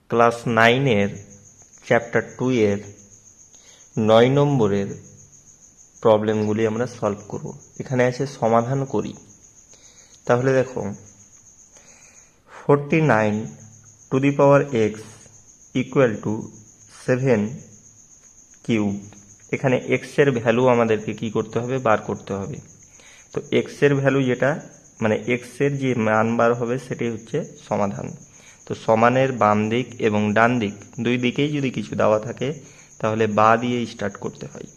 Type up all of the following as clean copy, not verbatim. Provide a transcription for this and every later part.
Class 9-এর chapter 2-এর 9 নম্বরের প্রবলেমগুলি আমরা solve করব। এখানে আছে সমাধান করি। তাহলে দেখো 49 two the power x equal to 7 cube. এখানে এক্স এর ভ্যালু আমাদেরকে কি করতে হবে, বার করতে হবে। তো এক্স এর ভ্যালু যেটা মানে এক্স এর যে মান বার হবে সেটাই হচ্ছে সমাধান। তো সমানের বাম দিক এবং ডান দিক দুই দিকেই যদি কিছু দেওয়া থাকে তাহলে বা দিয়ে স্টার্ট করতে হয়।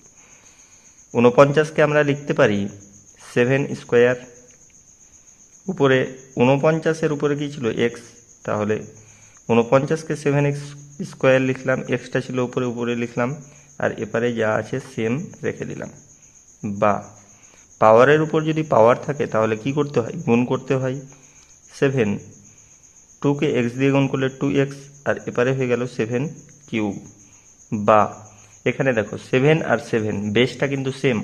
49কে আমরা লিখতে পারি 7 স্কোয়ার। উপরে 49-এর উপরে কি ছিল, এক্স। তাহলে 49কে 7x স্কোয়ার লিখলাম, এক্সটা ছিল উপরে, উপরে লিখলাম, আর এপারে যা আছে সেম রেখে দিলাম। বা পাওয়ারের উপর যদি পাওয়ার থাকে তাহলে কি করতে হয়, গুণ করতে হয়। 7 2কে এক্স দিয়ে গুণ করলে 2x, আর এপারে হয়ে গেল 7 কিউব। বা এখানে দেখো 7 আর 7 বেসটা কিন্তু সেম,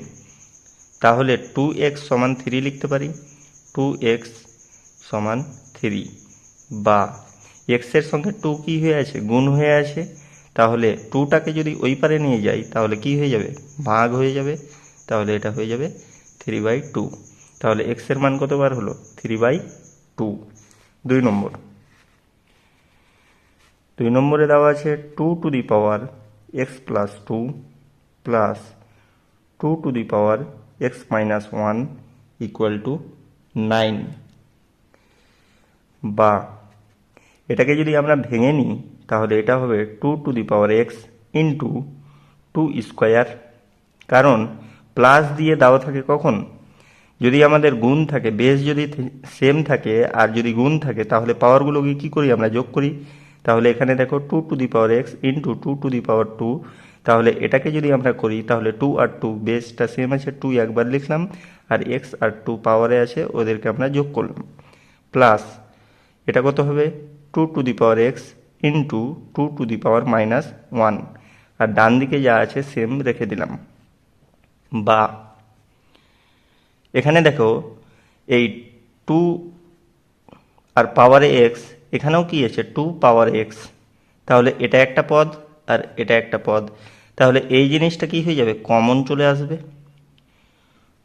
তাহলে 2x সমান 3 লিখতে পারি। 2x সমান 3। বা এক্স এর সঙ্গে 2 কি হয়ে আছে, গুণ হয়ে আছে। তাহলে 2টাকে যদি ওই পারে নিয়ে যাই তাহলে কি হয়ে যাবে, ভাগ হয়ে যাবে। তাহলে এটা হয়ে যাবে 3/2। তাহলে এক্স এর মান কতবার হলো, 3/2। 2 নম্বর। 2 নম্বরে দেওয়া আছে 2 to the power X plus 2 plus 2 to the power x minus 1 equal to 9। বা এটাকে যদি আমরা ভেঙে নিই তাহলে এটা হবে 2 to the power X into 2 square. কারণ প্লাস দিয়ে দেওয়া থাকে কখন, যদি আমাদের গুণ থাকে, বেস যদি সেম থাকে আর যদি গুণ থাকে তাহলে পাওয়ারগুলোকে কী করি, আমরা যোগ করি। তাহলে এখানে দেখো 2 to the power X into 2 to the power 2। তাহলে এটাকে যদি আমরা করি তাহলে 2 আর 2 বেসটা সেম আছে, 2 একবার লিখলাম, আর এক্স আর 2 পাওয়ারে আছে, ওদেরকে আমরা যোগ করলাম। প্লাস এটা কত হবে, 2 to the power X into 2 to the power minus 1, আর ডান দিকে যা আছে সেম রেখে দিলাম। বা এখানে দেখো এই 2 আর পাওয়ারে এক্স, এখানেও কি আছে 2 পাওয়ার এক্স। তাহলে এটা একটা পদ আর এটা একটা পদ, তাহলে এই জিনিসটা কি হয়ে যাবে, কমন চলে আসবে।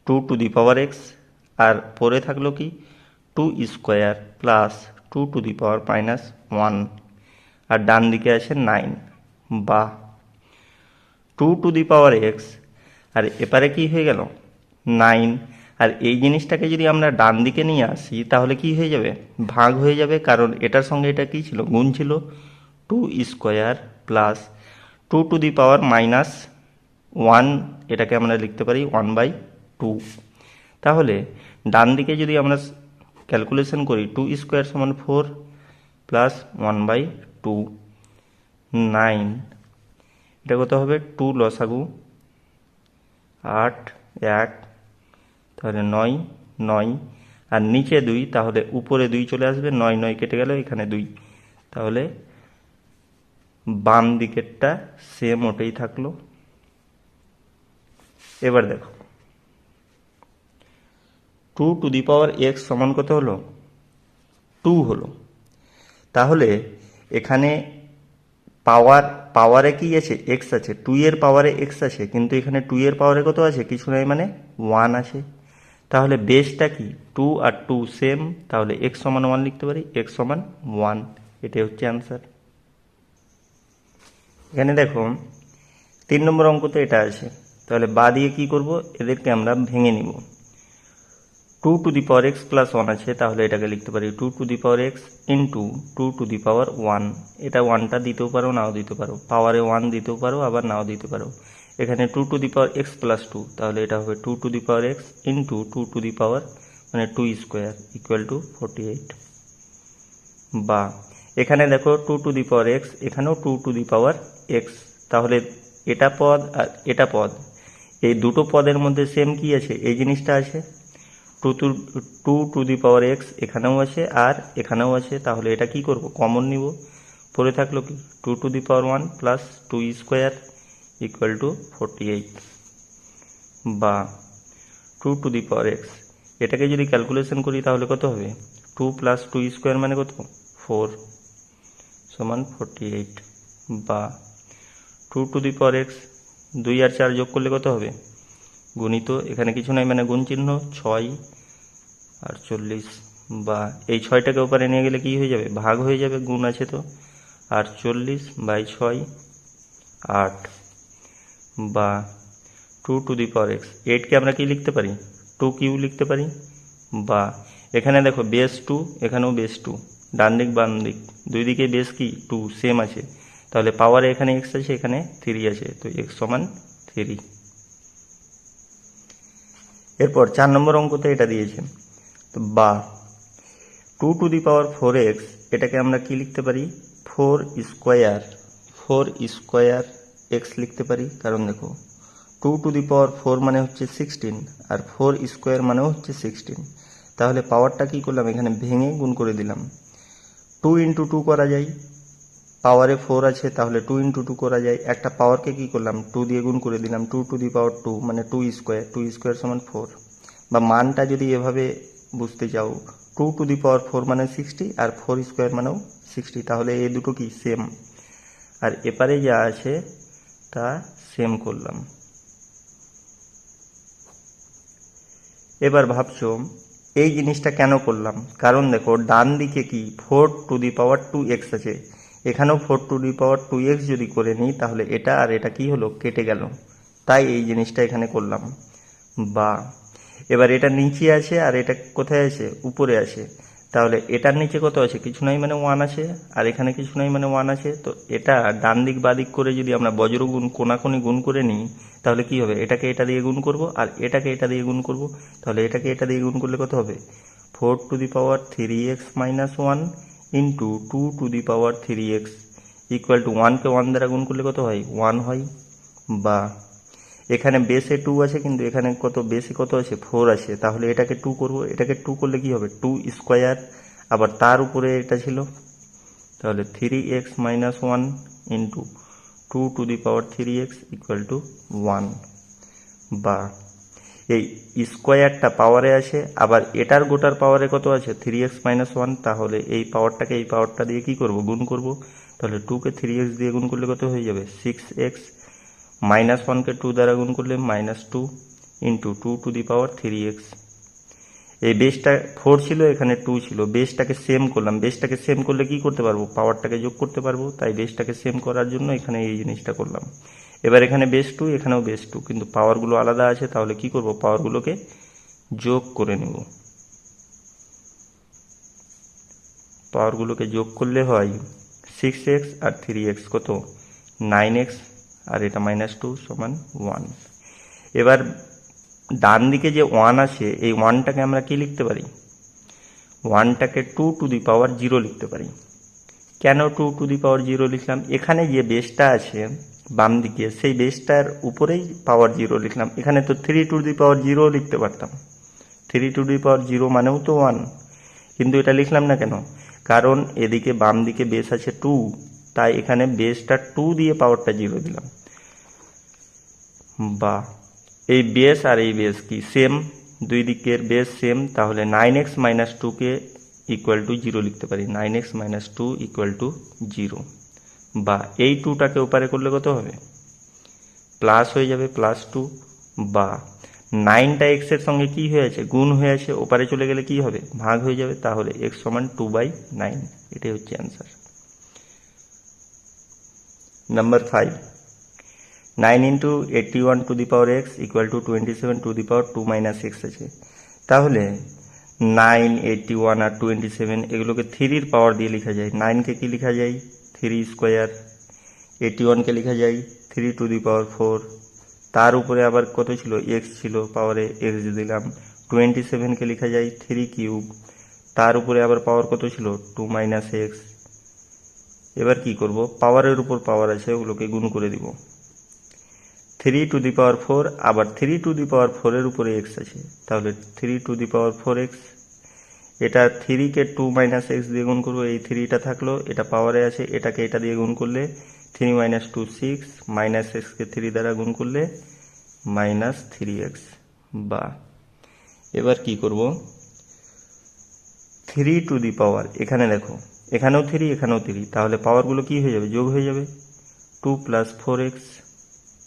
2 টু দি পাওয়ার এক্স আর পরে থাকলো কি 2 square plus 2 to the power minus 1, আর ডান দিকে আছে 9। বা 2 টু দি পাওয়ার এক্স আর এপারে কি হয়ে গেল 9, আর এই জিনিসটাকে যদি আমরা ডান দিকে নিয়ে আসি তাহলে কি হয়ে যাবে, ভাগ হয়ে যাবে। কারণ এটার সঙ্গে এটা কি ছিল, গুণ ছিল। 2 square plus 2 to the power minus 1, এটাকে আমরা লিখতে পারি 1/2। তাহলে ডান দিকে যদি আমরা ক্যালকুলেশন করি 2 স্কোয়ার সমান 4 প্লাস 1/2 9, এটা কত হবে, 2 লসাগু 8 1, তাহলে 9 9, আর নিচে 2, তাহলে উপরে 2 চলে আসবে, 9 9 কেটে গেল, এখানে 2। তাহলে বাম দিকেরটা সেম ওটাই থাকলো। এবার দেখো 2 টু দি পাওয়ার এক্স সমান কত হলো, 2 হলো। তাহলে এখানে পাওয়ারে কি আছে, এক্স আছে, 2 এর পাওয়ারে এক্স আছে, কিন্তু এখানে 2 এর পাওয়ারে কত আছে, কিছু নাই, মানে 1 আছে। তাহলে বেসটা কি, 2 আর 2 সেম, তাহলে এক্স সমান 1 লিখতে পারি, এক্স সমান 1। এটাই হচ্ছে অ্যান্সার। এখানে দেখো 3 নম্বর অঙ্কতে এটা আছে, তাহলে বা দিয়ে কি করব, এদেরকে আমরা ভেঙে নিব। 2 to the power X plus 1 আছে, তাহলে এটাকে লিখতে পারি 2 to the power X into 2 to the power 1। এটা 1টা দিতেও পারো, নাও দিতে পারো, পাওয়ারে 1 দিতেও পারো, আবার নাও দিতে পারো। এখানে 2 to the power X plus 2, তাহলে এটা হবে 2 to the power X into 2 to the power মানে 2 স্কোয়ার ইকুয়াল টু 48। বা এখানে দেখো 2 টু দি পাওয়ার এক্স, এখানেও 2 টু দি পাওয়ার এক্স, তাহলে এটা পদ আর এটা পদ, এই দুটো পদের মধ্যে সেম কি আছে, এই জিনিসটা আছে। 2 টু দি পাওয়ার এক্স এখানেও আছে আর এখানেও আছে, তাহলে এটা কি করব, কমন নিব। পরে থাকলো কি 2 to the power 1 plus 2 square equal to 48। বা 2 টু দি পাওয়ার এক্স, এটাকে যদি ক্যালকুলেশন করি তাহলে কত হবে, 2 প্লাস 2 স্কোয়ার মানে কত, 4। সমান 48 বা 2 টু দি পাওয়ার এক্স, 2 আর 4 যোগ করলে কত হবে গুণিত, এখানে কিছু নাই মানে গুণ চিহ্ন, 6 আর 40 বা এই 6টাকে ওপারে নিয়ে গেলে কি হয়ে যাবে ভাগ হয়ে যাবে, গুণ আছে তো, আর 40/6 8 বা 2 টু দি পাওয়ার এক্স। 8কে আমরা কি লিখতে পারি 2 কিউ লিখতে পারি, বা এখানে দেখো বেস 2, এখানেও বেস 2, ডান দিক বাম দিক দুই দিকে বেস কি 2 সেম আছে, তাহলে পাওয়ারে এখানে এক্স আছে এখানে 3 আছে, তো এক্স সমান 3। এরপর 4 নম্বর অঙ্কতে এটা দিয়েছে, তো বা 2 টু দি পাওয়ার 4x, এটাকে আমরা কি লিখতে পারি 4 স্কোয়ার এক্স লিখতে পারি, কারণ দেখো 2 টু দি পাওয়ার 4 মানে হচ্ছে 16 আর 4 স্কোয়ার মানেও হচ্ছে 16, তাহলে পাওয়ারটা কি করলাম এখানে ভেঙে গুণ করে দিলাম। 2 ইন্টু 2 করা যায়, পাওয়ারে 4 আছে তাহলে 2 ইন্টু 2 করা যায়, একটা পাওয়ারকে কি করলাম 2 দিয়ে গুণ করে দিলাম, 2 টু দি পাওয়ার 2 মানে 2 স্কোয়ার সমান 4, বা মানটা যদি এভাবে বুঝতে চাও 2 টু দি পাওয়ার 4 মানে 60 আর 4 স্কোয়ার মানেও 60, তাহলে এই দুটো কি সেম, আর এপারে যা আছে তা সেম করলাম। এবার ভাবছো এই জিনিসটা কেন করলাম, কারণ দেখো ডান দিকে কি 4 টু দি পাওয়ার 2x আছে, এখানেও 4 টু দি পাওয়ার 2x যদি করে নিই তাহলে এটা আর এটা কি হলো কেটে গেল, তাই এই জিনিসটা এখানে করলাম। বা এবার এটা নিচে আছে আর এটা কোথায় আছে উপরে আছে, তাহলে এটার নিচে কত আছে কিছু নাই মানে 1 আছে, আর এখানে কিছু নাই মানে 1 আছে, তো এটা ডান দিক বাঁ দিক করে যদি আমরা বজ্র গুণ কোনাকুনি গুণ করে নিই তাহলে কি হবে, এটাকে এটা দিয়ে গুণ করব আর এটাকে এটা দিয়ে গুণ করব, তাহলে এটাকে এটা দিয়ে গুণ করলে কত হবে 4 to the power 3x minus 1 into 2 to the power 3x equal to 1কে 1 দ্বারা গুণ করলে কত হয় 1 হয়, বা এখানে বেসে 2 আছে কিন্তু এখানে বেসে কত আছে 4 আছে, তাহলে এটাকে 2 করব, এটাকে 2 করলে কি হবে 2 স্কোয়ার, আবার তার উপরে এটা ছিল, তাহলে 3x minus 1 into 2 to the power 3x equal two 1, বা এই স্কোয়ারটা পাওয়ারে আছে আবার এটার গোটার পাওয়ারে কত আছে 3x মাইনাস 1, তাহলে এই পাওয়ারটাকে এই পাওয়ারটা দিয়ে কি করব গুণ করব, তাহলে 2কে 3x দিয়ে গুণ করলে কত হয়ে যাবে 6x, মাইনাস 1কে 2 দ্বারা গুণ করলে -2 into 2 to the power 3x। এই বেসটা 4 ছিল এখানে 2 ছিল, বেসটাকে সেম করলাম, বেসটাকে সেম করলে কি করতে পারবো পাওয়ারটাকে যোগ করতে পারবো, তাই বেসটাকে সেম করার জন্য এখানে এই জিনিসটা করলাম। এবার এখানে বেস 2 এখানেও বেস 2 কিন্তু পাওয়ারগুলো আলাদা আছে, তাহলে কি করব পাওয়ারগুলোকে যোগ করে নেব, পাওয়ারগুলোকে যোগ করলে হয় 6x আর 3x কত 9x, আর এটা -2 সমান 1। এবার ডান দিকে যে 1 আছে এই 1টাকে আমরা কি লিখতে পারি 1টাকে 2 টু দি পাওয়ার 0 লিখতে পারি। কেন 2 টু দি পাওয়ার 0 লিখলাম, এখানে যে বেসটা আছে বাম দিকে সেই বেসটার উপরেই পাওয়ার 0 লিখলাম, এখানে তো 3 টু দি পাওয়ার 0 লিখতে পারতাম, 3 টু দি পাওয়ার 0 মানেও তো 1, কিন্তু এটা লিখলাম না কেন, কারণ এদিকে বাম দিকে বেস আছে 2, তাই এখানে বেসটা 2 দিয়ে পাওয়ারটা 0 দিলাম। বা এই বেস আর এই বেস কি সেম, দুই দিকের বেস সেম, তাহলে 9x মাইনাস 2কে ইকুয়াল টু 0 লিখতে পারি, 9x মাইনাস 2 ইকুয়াল টু 0, বা এই 2টাকে ওপারে করলে কত হবে প্লাস হয়ে যাবে +2, বা 9টা x এর সঙ্গে কি হয়ে আছে গুণ হয়ে আছে, ওপারে চলে গেলে কি হবে ভাগ হয়ে যাবে, তাহলে x সমান 2/9, এটাই হচ্ছে answer. Number 5, 9 into 81 two the power x equal to 27 two the power 2 minus x আছে, তাহলে 9, 81 আর 27 এগুলোকে 3 পাওয়ার দিয়ে লেখা যায়, 9কে কি লেখা যায় 3 স্কোয়ার, 81কে লেখা যায় 3 টু দি পাওয়ার 4, তার উপরে আবার কত ছিল x ছিল পাওয়ারে x দিলাম, 27কে লেখা যায় 3 কিউব, তার উপরে আবার পাওয়ার কত ছিল 2 মাইনাস x। এবার কি করব পাওয়ারের উপর পাওয়ার আছে ওগুলোকে গুণ করে দিব, 3 টু দি পাওয়ার 4 আবার 3 টু দি পাওয়ার 4 এর উপরে x আছে, তাহলে 3 টু দি পাওয়ার 4x, এটা 3কে 2 মাইনাস x দিয়ে গুণ করবো, এই 3টা থাকলো, এটা পাওয়ারে আছে, এটাকে এটা দিয়ে গুণ করলে 3 মাইনাস 2 6, মাইনাস xকে 3 দ্বারা গুণ করলে -3x। বা এবার কি করব 3 টু দি পাওয়ার, এখানে দেখো এখানেও 3 এখানেও 3, তাহলে পাওয়ারগুলো কি হয়ে যাবে, যোগ হয়ে যাবে। 2 + 4x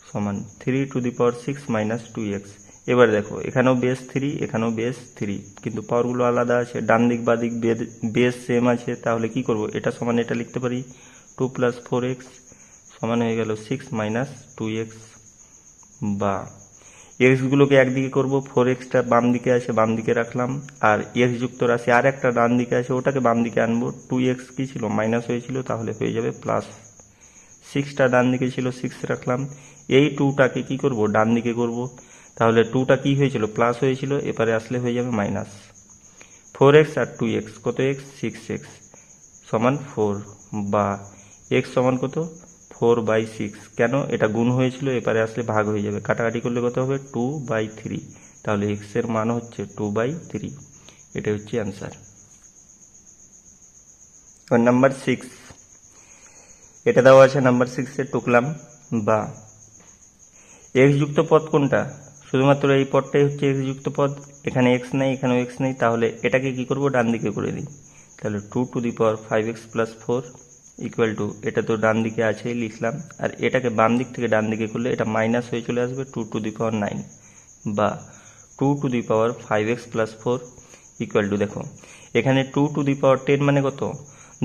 সমান 3 to the power 6 minus 2x। এবার দেখো এখানেও বেস 3 এখানেও বেস 3, কিন্তু পাওয়ারগুলো আলাদা আছে, ডান দিক বা দিক বেস সেম আছে, তাহলে কি করব, এটা সমান এটা লিখতে পারি 2 + 4x সমান হয়ে গেল 6 মাইনাস 2x, বা এক্সগুলোকে একদিকে করব, 4xটা বাম দিকে আছে বাম দিকে রাখলাম, আর এক্স যুক্ত রাশি আর একটা ডান দিকে আছে ওটাকে বাম দিকে আনবো। 2x কি ছিল, মাইনাস হয়েছিল, তাহলে হয়ে যাবে প্লাস। 6টা ডান দিকে ছিল 6 রাখলাম, এই 2টাকে কি করব, ডান দিকে করব, তাহলে 2টা কি হয়েছিল, প্লাস হয়েছিল, এপারে আসলে হয়ে যাবে মাইনাস। 4x আর 2x কত, x 6x সমান 4, বা x সমান কত, 4/6। কেন, এটা গুণ হয়েছিল, এপারে আসলে ভাগ হয়ে যাবে, কাটাকাটি করলে কত হবে, 2/3, তাহলে x এর মান হচ্ছে 2/3। এটা হচ্ছে অ্যান্সার। নাম্বার 6, এটা দেওয়া আছে নাম্বার 6-এ টুকলাম, বা এক্স যুক্ত পদ কোনটা, শুধুমাত্র এই পদটাই হচ্ছে এক্স যুক্ত পদ, এখানে এক্স নেই এখানেও এক্স নেই, তাহলে এটাকে কি করব, ডান দিকে করে দিই, তাহলে 2 to the power 5x + 4 equal two, এটা তো ডান দিকে আছে লিখলাম, আর এটাকে বাম দিক থেকে ডান দিকে করলে এটা মাইনাস হয়ে চলে আসবে 2 টু দি পাওয়ার 9, বা 2 to the power 5x + 4 equal two, দেখো এখানে 2 টু দি পাওয়ার 10 মানে কত,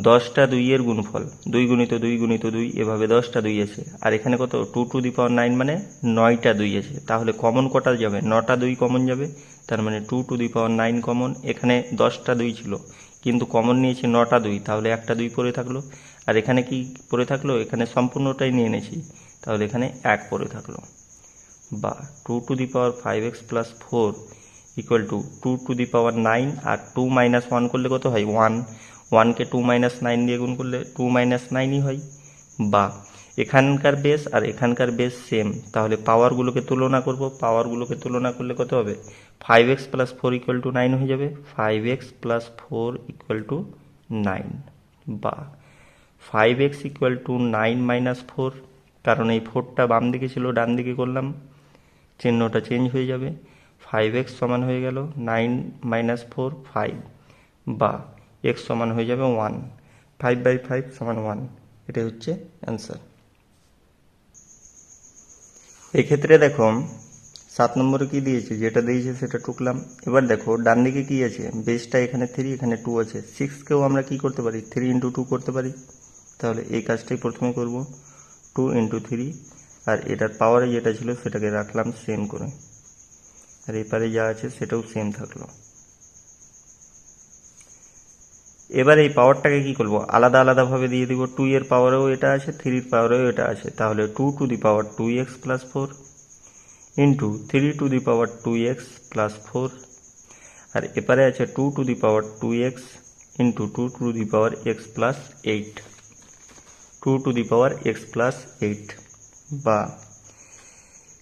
10টা 2 এর গুণফল, 2 গুণিত 2 গুণিত 2, এভাবে 10টা 2 আছে, আর এখানে কত, 2 টু দি পাওয়ার 9 মানে 9টা 2 আছে, তাহলে কমন কটা যাবে, 9টা 2 কমন যাবে, তার মানে 2 টু দি পাওয়ার 9 কমন। এখানে 10টা 2 ছিল কিন্তু কমন নিয়েছি 9টা 2, তাহলে একটা 2 পড়ে থাকলো, আর এখানে কি পড়ে থাকলো, এখানে সম্পূর্ণটাই নিয়ে এনেছি, তাহলে এখানে 1 পড়ে থাকলো, বা 2 to the power 5x + 4 equal to 2 to the power 9, আর 2 মাইনাস 1 করলে কত হয়, 1, 1কে 2 - 9 দিয়ে গুণ করলে 2 - 9ই হয়, বা এখানকার বেস আর এখানকার বেস সেম, তাহলে পাওয়ারগুলোকে তুলনা করব, পাওয়ারগুলোকে তুলনা করলে কত হবে, 5x + 4 ইকুয়াল টু 9 হয়ে যাবে, 5x + 4 ইকুয়াল টু 9, বা 5x ইকুয়াল টু 9 - 4, কারণ এই 4টা বাম দিকে ছিল ডান দিকে করলাম, চিহ্নটা চেঞ্জ হয়ে যাবে, 5x সমান হয়ে গেল 9 - 4 5, বা x সমান হয়ে যাবে 1, 5/5 সমান 1। এটাই হচ্ছে অ্যান্সার। এক্ষেত্রে দেখো 7 নম্বরে কি দিয়েছে, যেটা দিয়েছে সেটা টুকলাম। এবার দেখো ডান দিকে কি আছে, বেসটা এখানে 3 এখানে 2 আছে, 6কেও আমরা কি করতে পারি, 3 × 2 করতে পারি, তাহলে এই কাজটাই প্রথমে করব, 2 × 3, আর এটার পাওয়ারে যেটা ছিল সেটাকে রাখলাম সেম করে, আর এপারে যা আছে সেটাও সেম থাকলো। এবার এই পাওয়ারটাকে কি করব, আলাদা আলাদাভাবে দিয়ে দিব, 2 এর পাওয়ারেও এটা আছে 3 এর পাওয়ারেও এটা আছে, তাহলে 2 to the power 2x + 4 into 3 to the power 2x + 4, আর এপারে আছে 2 to the power 2x into 2 to the power x + 8, 2 to the power x + 8, বা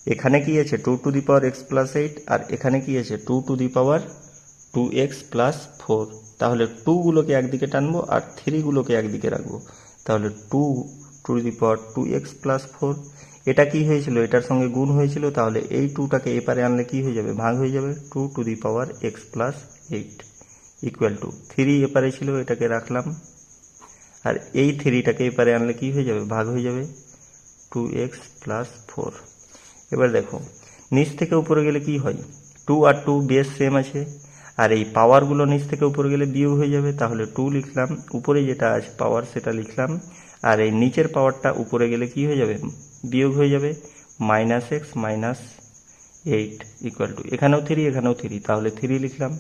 এখানে কি আছে 2 টু দি পাওয়ার x + 8, আর এখানে কি আছে 2 টু দি পাওয়ার 2x + 4, তাহলে 2 গুলোকে একদিকে টানবো আর 3 গুলোকে একদিকে রাখবো, তাহলে 2 টু দি পাওয়ার 2x + 4, এটা কি হয়েছিল, এটার সঙ্গে গুণ হয়েছিল, তাহলে এই 2টাকে এপারে আনলে কি হয়ে যাবে, ভাগ হয়ে যাবে, 2 to the power x + 8 equal to 3 এপারে ছিল এটাকে রাখলাম, আর এই 3টাকে এপারে আনলে কি হয়ে যাবে, ভাগ হয়ে যাবে, 2x + 4। এবার দেখো নিচ থেকে উপরে গেলে কি হয়, 2 আর 2 বেস সেম আছে, আর এই পাওয়ারগুলো নিচ থেকে উপরে গেলে বিয়োগ হয়ে যাবে, তাহলে 2 লিখলাম, উপরে যেটা আছে পাওয়ার সেটা লিখলাম, আর এই নিচের পাওয়ারটা উপরে গেলে কি হয়ে যাবে, বিয়োগ হয়ে যাবে, -x - 8 ইকুয়াল টু, এখানেও 3 এখানেও 3, তাহলে 3 লিখলাম,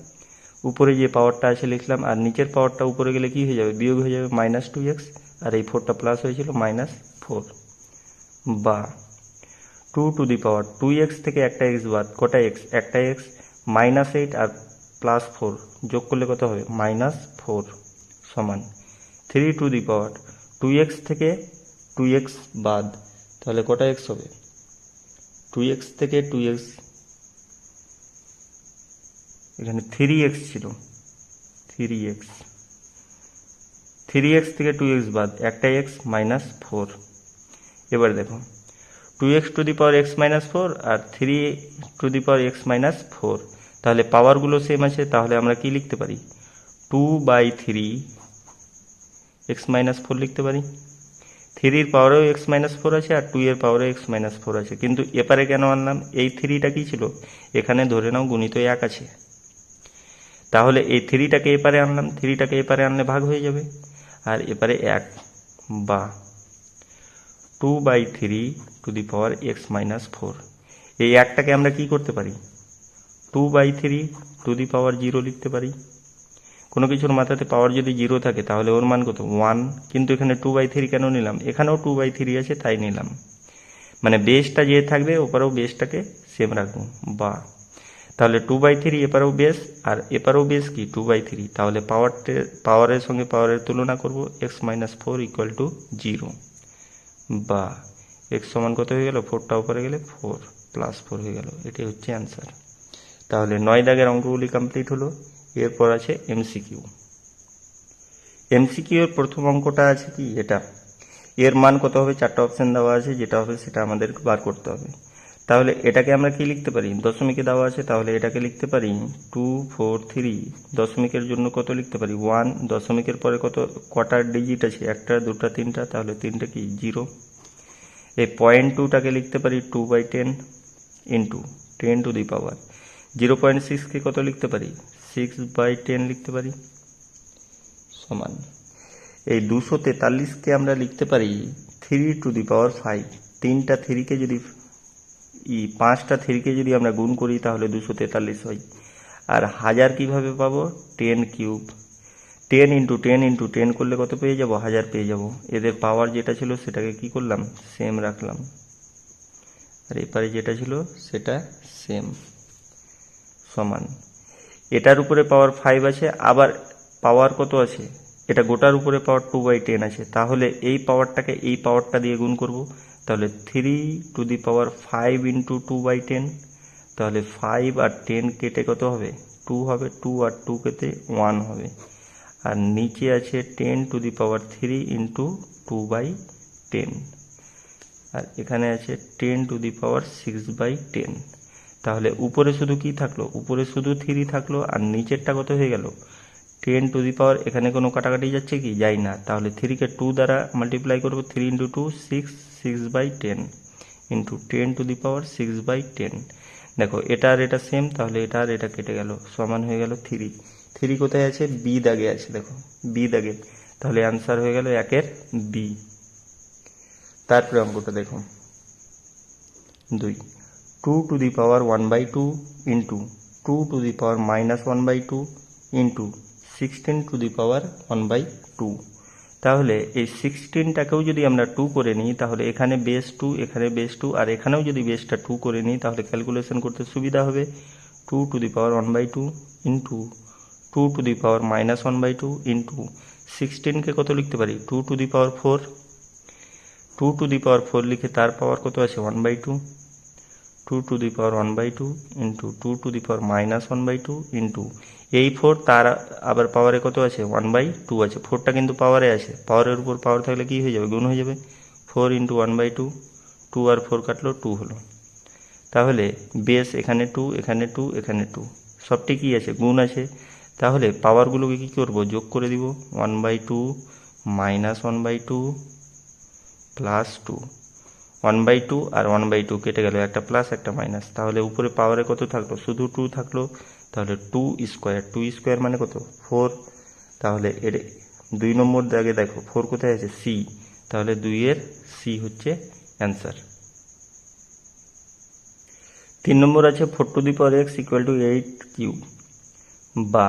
উপরে যে পাওয়ারটা আছে লিখলাম, আর নিচের পাওয়ারটা উপরে গেলে কি হয়ে যাবে, বিয়োগ হয়ে যাবে, -2x, আর এই 4টা প্লাস হয়েছিল -4, বা 2 টু দি পাওয়ার 2x থেকে একটা x বাদ, কটা x, একটা x, -8 আর +4 যোগ করলে কত হবে, -4 সমান 3 টু দি পাওয়ার 2x থেকে 2x বাদ, তাহলে কটা x হবে, 2x থেকে 2x, এখানে 3x ছিল, 3x থেকে 2x বাদ, একটা x -4। এবার দেখো 2x to the power x -4 আর 3 টু দি পাওয়ার x -4, তাহলে পাওয়ারগুলো সেম আছে, তাহলে আমরা কি লিখতে পারি, 2/3 x-4 লিখতে পারি। 3 পাওয়ারেও x-4 আছে আর 2 এর পাওয়ারেও x-4 আছে, কিন্তু এপারে কেন আনলাম? এই 3টা কি ছিল? এখানে ধরে নাও গুণিত 1 আছে, তাহলে এই 3টাকে এপারে আনলাম, 3টাকে এপারে আনলে ভাগ হয়ে যাবে, আর এপারে 1 বা 2/3 টু দি পাওয়ার x-4। এই একটাকে আমরা কি করতে পারি? 2/3 টু দি পাওয়ার 0 লিখতে পারি। কোনো কিছুর মাথাতে পাওয়ার যদি 0 থাকে তাহলে ওর মান কত? 1। কিন্তু এখানে 2/3 কেন নিলাম? এখানেও 2/3 আছে তাই নিলাম, মানে বেসটা যে থাকবে ওপারেও বেসটাকে সেম রাখবো। বা তাহলে 2/3 এপারেও বেস আর এপারেও বেস কি 2/3, তাহলে পাওয়ারের সঙ্গে পাওয়ারের তুলনা করব, x-4 ইকুয়াল টু 0। বা x সমান কত হয়ে গেল? 4টা উপরে গেলে 4 + 4 হয়ে গেল। এটাই হচ্ছে অ্যান্সার। তাহলে 9 দাগের অঙ্কগুলি কমপ্লিট হলো। এরপর আছে এমসিকিউ। এমসিকিউ এর প্রথম অঙ্কটা আছে কি এটা, এর মান কত হবে? 4টা অপশন দেওয়া আছে, যেটা হবে সেটা আমাদের বার করতে হবে। তাহলে এটাকে আমরা কি লিখতে পারি? দশমিকে দেওয়া আছে, তাহলে এটাকে লিখতে পারি 2 4 3। দশমিকের জন্য কত লিখতে পারি? 1। দশমিকের পরে কটা ডিজিট আছে? 1টা 2টা 3টা, তাহলে 3টা কি 0। এই 0.2টাকে লিখতে পারি 2/10 ইন্টু 10 টু দি পাওয়ার 0.6কে কত লিখতে পারি? 6/10 লিখতে পারি, সমান এই 243কে আমরা লিখতে পারি 3 টু দি পাওয়ার 5। 3টা 3কে যদি 5টা 3কে যদি আমরা গুণ করি তাহলে 243 হয়। আর 1000 কিভাবে পাবো? 10 কিউব। 10 ইন্টু 10 ইন্টু 10 করলে কত পেয়ে যাব? 1000 পেয়ে যাব। এদের পাওয়ার যেটা ছিল সেটাকে কি করলাম? সেম রাখলাম, আর এপারে যেটা ছিল সেটা সেম, সমান এটার উপরে পাওয়ার 5 আছে, আবার পাওয়ার কত আছে? এটা গোটার উপরে পাওয়ার 2/10 আছে, তাহলে এই পাওয়ারটাকে এই পাওয়ারটা দিয়ে গুণ করব, তাহলে 3 টু দি পাওয়ার 5 ইন্টু 2/10। তাহলে 5 আর 10 কেটে কত হবে? 2 হবে, 2 আর 2 কেটে 1 হবে। আর নিচে আছে 10 টু দি পাওয়ার 3 ইন্টু 2/10, আর এখানে আছে 10 টু দি পাওয়ার 6/10। তাহলে উপরে শুধু কি থাকলো? উপরে শুধু 3 থাকলো, আর নিচেরটা কত হয়ে গেল? 10 টু দি পাওয়ার, এখানে কোনো কাটাকাটি যাচ্ছে কি? যাই না, তাহলে 3কে 2 দ্বারা মাল্টিপ্লাই করবো, 3 ইন্টু 2 6, 6/10 ইন্টু 10 টু দি পাওয়ার 6/10। দেখো এটা আর এটা সেম, তাহলে এটা আর এটা কেটে গেল, সমান হয়ে গেল 3। 3 কোথায় আছে? বি দাগে আছে, দেখো বি দাগে, তাহলে অ্যান্সার হয়ে গেল 1-এর বি। তারপরে অঙ্কটা দেখো 2 2 to the power 1/2 into 2 to the power -1/2 into 16 to the power 1/2। তাহলে এই 16টাকেও যদি আমরা 2 করে নিই তাহলে এখানে বেস 2, এখানে বেস 2, আর এখানেও যদি বেসটা 2 করে নিই তাহলে ক্যালকুলেশন করতে সুবিধা হবে। 2 to the power 1/2 into 2 to the power -1/2 into 16কে কত লিখতে পারি? 2 to the power 4। 2 to the পাওয়ার 4 লিখে তার পাওয়ার কত আছে? 1/2। 2 to the power 1/2 into 2 to the power -1/2 into এই 4, তার আবার পাওয়ারে কত আছে? 1/2 আছে। 4টা কিন্তু পাওয়ারে আছে, পাওয়ারের উপর পাওয়ার থাকলে কি হয়ে যাবে? গুণ হয়ে যাবে। 4 ইন্টু 1/2, 2 আর 4 কাটলো, 2 হলো। তাহলে বেস এখানে 2, এখানে 2, এখানে 2, সবটি কি আছে? গুণ আছে। তাহলে পাওয়ারগুলোকে কি করব? যোগ করে দিব। 1/2 -1/2 প্লাস 2, 1/2 আর 1/2 কেটে গেল, একটা প্লাস একটা মাইনাস, তাহলে উপরে পাওয়ারে কত থাকলো? শুধু 2 থাকলো, তাহলে 2 স্কোয়ার। 2 স্কোয়ার মানে কত? 4। তাহলে এর 2 নম্বর দাগে দেখো 4 কোথায় আছে? সি, তাহলে 2-এর সি হচ্ছে অ্যান্সার। 3 নম্বর আছে 4 to the power x equal to 8 cube, বা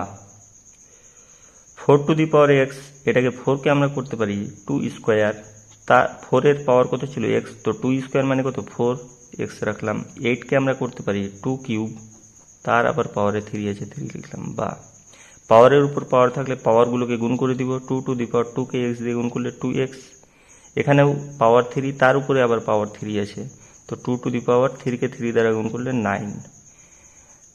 4 টু দি পাওয়ার x, এটাকে 4কে আমরা করতে পারি 2 স্কোয়ার। তা 4-এর পাওয়ার কত ছিল? x, তো 2 স্কোয়ার মানে কত? 4, x রাখলাম। 8কে আমরা করতে পারি 2 কিউব, তার আবার পাওয়ারে 3 আছে, 3 লিখলাম। বা পাওয়ারের উপর পাওয়ার থাকলে পাওয়ারগুলোকে গুণ করে দিব। 2 টু দি পাওয়ার 2কে x দিয়ে গুণ করলে 2x, এখানেও পাওয়ার 3, তার উপরে আবার পাওয়ার 3 আছে, তো 2 টু দি পাওয়ার 3কে 3 দ্বারা গুণ করলে 9।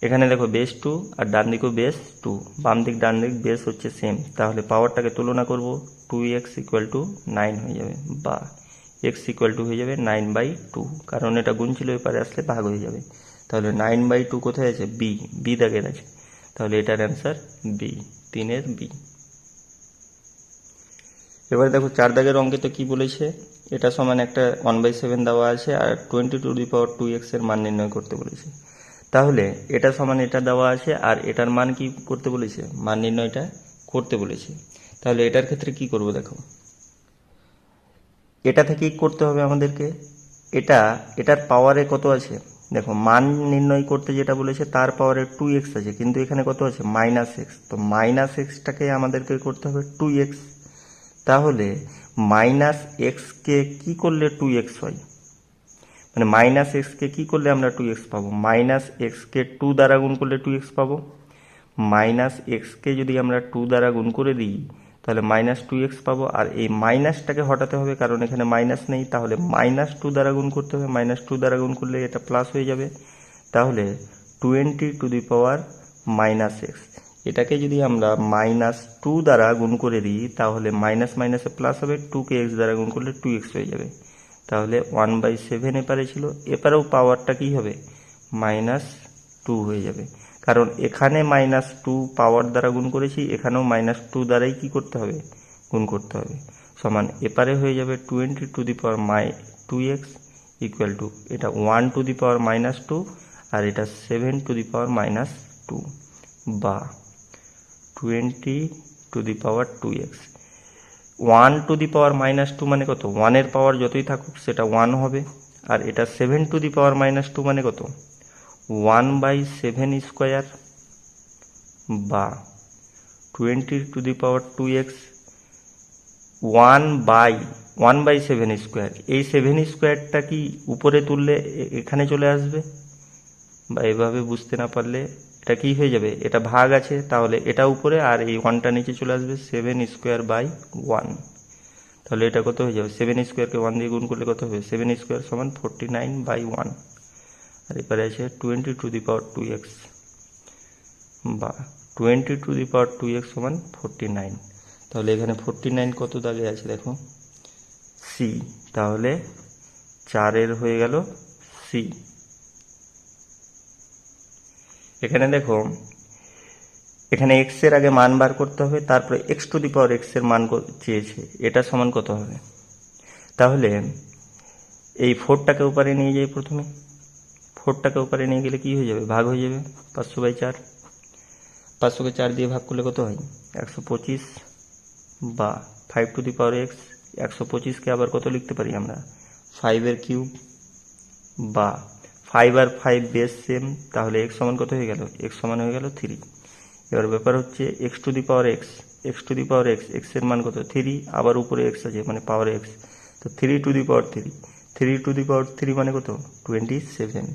এখানে দেখো বেস 2 আর ডান দিকেও বেস 2, বাম দিক ডান দিক বেস হচ্ছে সেম, তাহলে পাওয়ারটাকে তুলনা করব, 2x ইকুয়াল টু 9 হয়ে যাবে, বা x ইকুয়াল টু হয়ে যাবে 9/2, কারণ এটা গুণ ছিল, এপারে আসলে ভাগ হয়ে যাবে। তাহলে 9/2 কোথায় আছে? বি, বি দাগের আছে, তাহলে এটার অ্যান্সার বি, 3-এর বি। এবার দেখো 4 দাগের অঙ্কেতে কি বলেছে, এটা সমান একটা 1/7 দেওয়া আছে আর 20^2x এর মান নির্ণয় করতে বলেছে। তাহলে এটা সমান এটা দেওয়া আছে আর এটার মান কি করতে বলেছে, মান নির্ণয়টা করতে বলেছে। তাহলে এটার ক্ষেত্রে কি করব দেখো, এটা থেকেই করতে হবে আমাদেরকে। এটার পাওয়ারে কত আছে দেখো, মান নির্ণয় করতে যেটা বলেছে তার পাওয়ারে 2x আছে, কিন্তু এখানে কত আছে -x, তো -xটাকে আমাদেরকে করতে হবে 2x। তাহলে -x কে কি করলে 2x হয়, মানে -x কে কি করলে আমরা 2x পাবো, -x কে 2 দ্বারা গুণ করলে 2x পাবো। -x কে যদি আমরা 2 দ্বারা গুণ করে দিই তাহলে -2x পাবো, আর এই মাইনাসটাকে হটাতে হবে কারণ এখানে মাইনাস নেই, তাহলে -2 দ্বারা গুণ করতে হবে, -2 দ্বারা গুণ করলে এটা প্লাস হয়ে যাবে। তাহলে 20^-x, এটাকে যদি আমরা -2 দ্বারা গুণ করে দিই তাহলে মাইনাস মাইনাসে প্লাস হবে, 2কে x দ্বারা গুণ করলে 2x হয়ে যাবে। তাহলে 1/7 এপারে ছিল, এপারেও পাওয়ারটা কি হবে -2 হয়ে যাবে, কারণ এখানে -2 পাওয়ার দ্বারা গুণ করেছি, এখানেও -2 দ্বারাই কি করতে হবে, গুণ করতে হবে। সমান এপারে হয়ে যাবে 20^-2x ইকুয়াল টু এটা 1^-2 আর এটা 7^-2 বা 20^2x। 1^-2 মানে কত, 1 এর পাওয়ার যতই থাকুক সেটা 1 হবে, আর এটা 7^-2 মানে কত 1/7² বা 20^2x 1/7²। এই 7² কি উপরে তুললে এখানে চলে আসবে, বা এভাবে বুঝতে না পারলে এটা কি হয়ে যাবে, এটা ভাগ আছে তাহলে এটা উপরে আর এই 1টা নিচে চলে আসবে, 7²/1। তাহলে এটা কত হয়ে যাবে, 7²কে 1 দিয়ে গুণ করলে কত হবে, 7² সমান 49/1। আর এবারে আছে 20^2x বা 20^2x সমান 49। তাহলে এখানে 49 কত দাগে আছে দেখো, সি। তাহলে 4 এর হয়ে গেল সি। এখানে দেখো, এখানে x এর আগে মান বার করতে হবে, তারপরে x^x এর মান চেয়েছে, এটা সমান কত হবে। তাহলে এই 4টাকে উপরে নিয়ে যাই, প্রথমে 4টাকে উপরে নিয়ে গেলে কি হয়ে যাবে, ভাগ হয়ে যাবে 500/4। 500কে 4 দিয়ে ভাগ করলে কত হয় 125 বা 5^x। 125কে আবার কত লিখতে পারি আমরা, 5^3 বা 5 আর 5 বেস সেম, তাহলে x সমান কত হয়ে গেল, x সমান হয়ে গেল 3। এবার ব্যাপার হচ্ছে x^x x এর মান কত 3, আবার উপরে x আছে মানে পাওয়ার x, তো 3^3 মানে কত 27।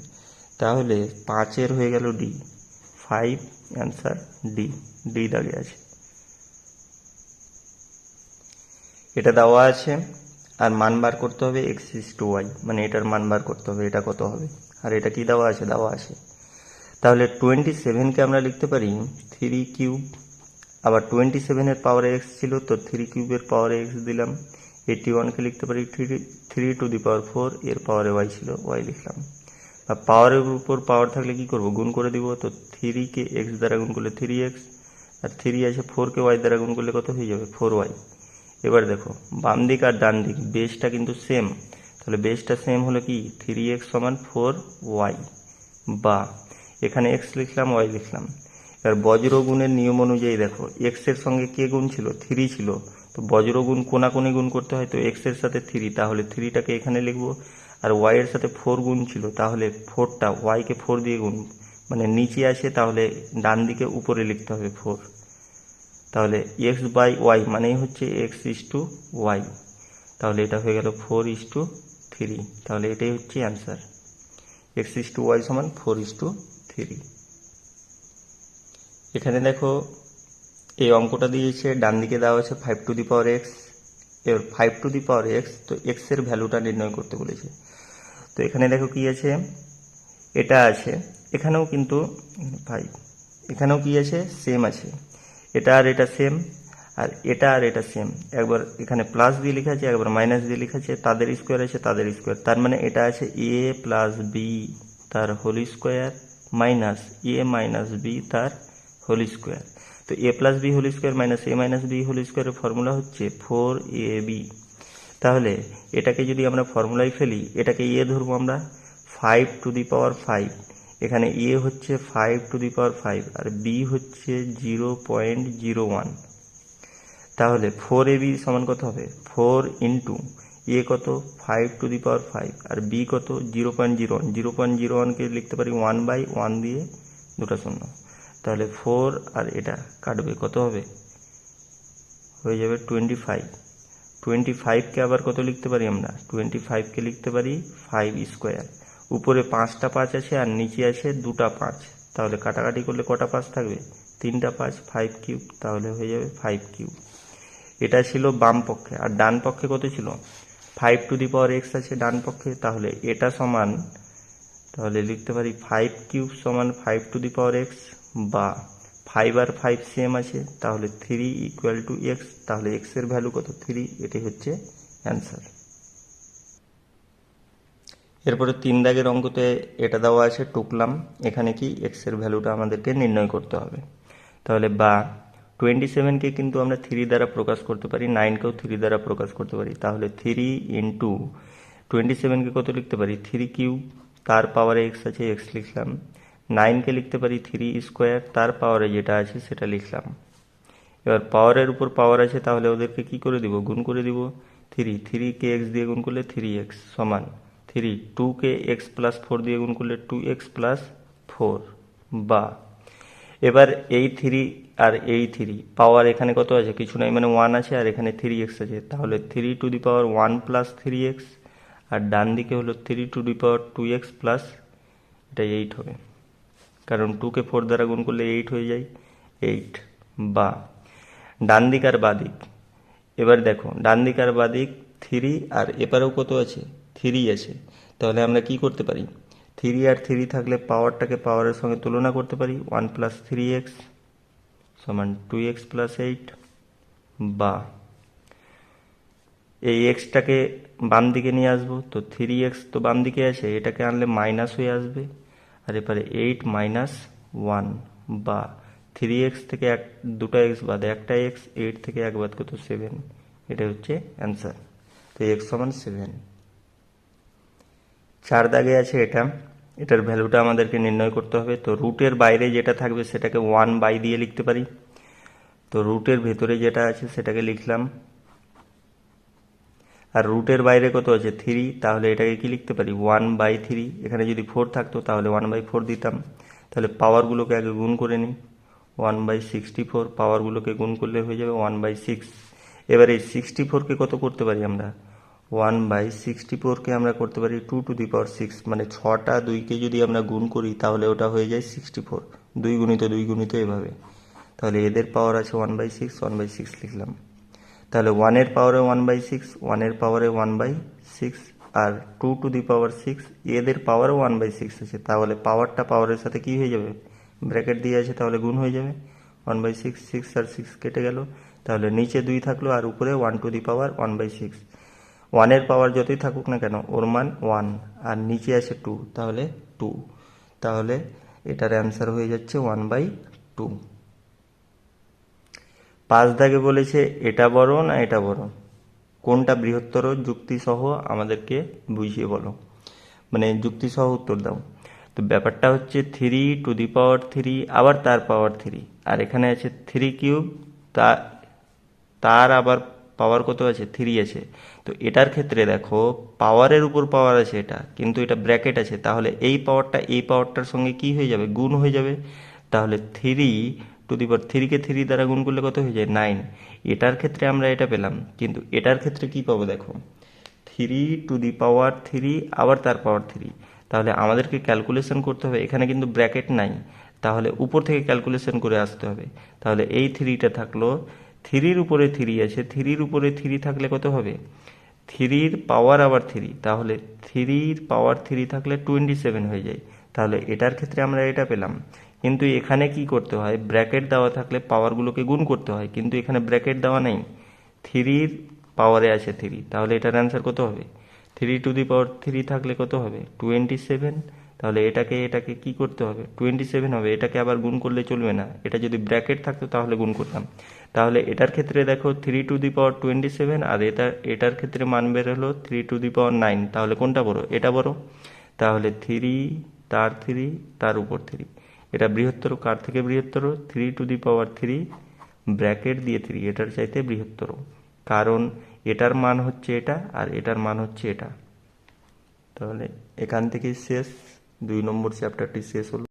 তাহলে 5 এর হয়ে গেল ডি, 5 অ্যান্সার ডি দাগে আছে। এটা দেওয়া আছে আর মান বার করতে হবে x=y, মানে এটার মান বার করতে হবে এটা কত হবে, আর এটা কি দেওয়া আছে, তাহলে 27কে আমরা লিখতে পারি 3³ আবার 27 এর পাওয়ারে x ছিল তো 3³ এর পাওয়ারে x দিলাম। 81কে লিখতে পারি 3^4 এর পাওয়ারে y ছিল, y লিখলাম। আর পাওয়ারের উপর পাওয়ার থাকলে কি করব, গুণ করে দিব, তো 3কে x দ্বারা গুণ করলে 3x, আর 3 আছে 4কে y দ্বারা গুণ করলে কত হয়ে যাবে 4y। এবার দেখো বাম দিক আর ডান দিক বেসটা কিন্তু সেম, তাহলে বেসটা সেম হলো কি 3x সমান 4y বা এখানে x লিখলাম y লিখলাম। এবার বজ্র গুণের নিয়ম অনুযায়ী দেখো x এর সঙ্গে কে গুণ ছিল, 3 ছিল, তো বজ্র গুণ কোনাকুনি গুণ করতে হয়, তো x এর সাথে 3, তাহলে 3টাকে এখানে লিখবো, আর y এর সাথে 4 গুণ ছিল, তাহলে 4টা y কে 4 দিয়ে গুণ, মানে নিচে আসে তাহলে ডান দিকে উপরে লিখতে হবে 4। তাহলে x/y মানেই হচ্ছে x=y, তাহলে এটা হয়ে গেল 4:3, তাহলে এটাই হচ্ছে অ্যান্সার, x=y সমান 4:3। এখানে দেখো এই অঙ্কটা দিয়েছে, ডান দিকে দেওয়া আছে 5^x, এবার 5^x, তো x এর ভ্যালুটা নির্ণয় করতে বলেছে। তো এখানে দেখো কি আছে, এটা আছে, এখানেও কিন্তু 5, এখানেও কি আছে সেম আছে, এটা আর এটা সেম, আর এটা সেম, একবার এখানে প্লাস দিয়ে লেখা আছে একবার মাইনাস দিয়ে লেখা আছে, তাদের স্কোয়ার আছে তাদের স্কোয়ার, তার মানে এটা আছে a + b তার whole square minus a - b তার হোল স্কোয়ার। তো a plus B whole square minus A minus B whole স্কোয়ারের ফর্মুলা হচ্ছে 4ab। তাহলে এটাকে যদি আমরা ফর্মুলায় ফেলি, এটাকে এ ধরবো আমরা 5⁵, এখানে এ হচ্ছে 5⁵ আর বি হচ্ছে 0.01। তাহলে 4ab সমান কত হবে? 4 ইন্টু এ কত 5⁵ আর বি কত 0.01, 0.01কে লিখতে পারি 1/1 দিয়ে দুটো শূন্য। তাহলে 4 আর এটা কাটবে, কত হবে? হয়ে যাবে 25। 25কে আবার কত লিখতে পারি আমরা? 25কে লিখতে পারি 5 স্কোয়ার। উপরে 5টা 5 আছে আর নিচে আছে 2টা 5, তাহলে কাটাকাটি করলে কটা 5 থাকবে? 3টা 5, 5 কিউব, তাহলে হয়ে যাবে 5 কিউব। এটা ছিল বাম পক্ষে। আর ডান পক্ষে কত ছিল? 5⁵ আছে ডান পক্ষে, তাহলে এটা সমান, তাহলে লিখতে পারি 5 কিউব সমান 5⁵, বা 5 আর 5 সেম আছে, তাহলে 3 ইকুয়াল টু এক্স। তাহলে এক্স এর ভ্যালু কত? 3। এটাই হচ্ছে অ্যান্সার। এরপরে 3 দাগের অঙ্কতে এটা দেওয়া আছে টুকলাম, এখানে কি এক্স এর ভ্যালুটা আমাদেরকে নির্ণয় করতে হবে। তাহলে বা 27কে কিন্তু আমরা 3 দ্বারা প্রকাশ করতে পারি, 9কেও 3 দ্বারা প্রকাশ করতে পারি। তাহলে 3 ইন্টু 27কে কত লিখতে পারি? 3 কিউব, তার পাওয়ারে এক্স আছে, এক্স লিখলাম। 9কে লিখতে পারি 3 স্কোয়ার, তার পাওয়ারে যেটা আছে সেটা লিখলাম। এবার পাওয়ারের উপর পাওয়ার আছে, তাহলে ওদেরকে কি করে দিব? গুণ করে দিব। 3কে এক্স দিয়ে গুণ করলে 3x সমান 3, 2কে এক্স প্লাস 4 দিয়ে গুণ করলে 2x প্লাস 4, বা এবার এই 3 আর এই 3 পাওয়ার এখানে কত আছে? কিছু নাই, মানে 1 আছে, আর এখানে 3x আছে, তাহলে 3⁴ প্লাস 3x, আর ডান দিকে হলো 3⁴2x প্লাস, এটা 8 হবে, কারণ 2কে 4 দ্বারা গুণ করলে 8 হয়ে যায়, 8। বা ডান দিক আর বাদিক, এবার দেখো ডান দিক আর বাদিক 3, আর এপারেও কত আছে? 3 আছে। তাহলে আমরা কি করতে পারি? 3 আর 3 থাকলে পাওয়ারটাকে পাওয়ারের সঙ্গে তুলনা করতে পারি। 1 প্লাস 3x সমান 2x প্লাস 8, বা এই এক্সটাকে বাম দিকে নিয়ে আসবো, তো 3x তো বাম দিকে আছে, এটাকে আনলে মাইনাস হয়ে আসবে, আর এবারে 8 মাইনাস 1, বা 3x থেকে দুটা এক্স বাদ একটা এক্স, 8 থেকে 1 বাদ কত? 7। এটা হচ্ছে অ্যান্সার। তো x সমান 7। 4 দাগে আছে এটা, এটার ভ্যালুটা আমাদেরকে নির্ণয় করতে হবে। তো রুটের বাইরে যেটা থাকবে সেটাকে 1 দিয়ে লিখতে পারি। তো রুটের ভেতরে যেটা আছে সেটাকে লিখলাম, আর রুটের বাইরে কত আছে? 3, তাহলে এটাকে কি লিখতে পারি? 1/3। এখানে যদি 4 থাকতো তাহলে 1/4 দিতাম। তাহলে পাওয়ারগুলোকে আগে গুণ করে নিই। 1/64, পাওয়ারগুলোকে গুণ করলে হয়ে যাবে 1/6। এবার এই 64কে কত করতে পারি আমরা? 1/64কে আমরা করতে পারি 2⁶, মানে 6টা 2কে যদি আমরা গুণ করি তাহলে ওটা হয়ে যায় 64, 2 গুণিত 2 গুণিত এভাবে। তাহলে এদের পাওয়ার আছে 1/6, 1/6 লিখলাম। তাহলে 1-এর পাওয়ারে 1/6, 1-এর পাওয়ারে 1/6, আর 2⁶, এদের পাওয়ারে 1/6 আছে, তাহলে পাওয়ারটা পাওয়ারের সাথে কি হয়ে যাবে? ব্র্যাকেট দিয়ে আছে, তাহলে গুণ হয়ে যাবে। 1/6, 6 আর 6 কেটে গেল, তাহলে নিচে 2 থাকলো আর উপরে 1⁴1/6। 1-এর পাওয়ার যতই থাকুক না কেন ওর মান 1, আর নিচে আছে 2, তাহলে 2। তাহলে এটার অ্যান্সার হয়ে যাচ্ছে 1/2। 5 দাগে বলেছে এটা বড় না এটা বড়, কোনটা বৃহত্তর? যুক্তি সহ আমাদেরকে বুঝিয়ে বলো, মানে যুক্তি সহ উত্তর দাও। তো ব্যাপারটা হচ্ছে 3⁴, আবার তার পাওয়ার 3, আর এখানে আছে 3 কিউব, তার আবার পাওয়ার কত আছে? 3 আছে। তো এটার ক্ষেত্রে দেখো পাওয়ারের উপর পাওয়ার আছে এটা, কিন্তু এটা ব্র্যাকেট আছে, তাহলে এই পাওয়ারটা এই পাওয়ারটার সঙ্গে কি হয়ে যাবে? গুণ হয়ে যাবে। তাহলে 3⁴কে 3 দ্বারা গুণ করলে কত হয়ে যায়? 9। এটার ক্ষেত্রে আমরা এটা পেলাম, কিন্তু এটার ক্ষেত্রে কি পাবো দেখো? 3⁴, আবার তার পাওয়ার 3। তাহলে আমাদেরকে ক্যালকুলেশন করতে হবে, এখানে কিন্তু ব্র্যাকেট নাই, তাহলে উপর থেকে ক্যালকুলেশন করে আসতে হবে। তাহলে এই 3টা থাকলো, 3-র উপরে 3 আছে, 3-র উপরে 3 থাকলে কত হবে? 3-র পাওয়ার আবার 3, তাহলে 3-র পাওয়ার 3 থাকলে 27 হয়ে যায়। তাহলে এটার ক্ষেত্রে আমরা এটা পেলাম, কিন্তু এখানে কি করতে হয়? ব্র্যাকেট দেওয়া থাকলে পাওয়ারগুলোকে গুণ করতে হয়, কিন্তু এখানে ব্র্যাকেট দেওয়া নেই, 3-র পাওয়ারে আছে 3, তাহলে এটার অ্যান্সার কত হবে? 3⁴ থাকলে কত হবে? 27। তাহলে এটাকে এটাকে কি করতে হবে, 27 হবে, এটাকে আবার গুণ করলে চলবে না, এটা যদি ব্র্যাকেট থাকতো তাহলে গুণ করতাম। তাহলে এটার ক্ষেত্রে দেখো 3 টু দি পাওয়ার 27, আর এটার ক্ষেত্রে মান বের হলো 3 টু দি পাওয়ার 9, তাহলে কোনটা বড়, এটা বড়। তাহলে 3 তার উপর 3, এটা বৃহত্তর, কার থেকে বৃহত্তর, 3 টু দি পাওয়ার 3 ব্র্যাকেট দিয়ে 3, এটার চাইতে বৃহত্তর, কারণ এটার মান হচ্ছে এটা আর এটার মান হচ্ছে এটা। তাহলে এখান থেকেই শেষ, 2 নম্বর চ্যাপ্টারটি শেষ হলো।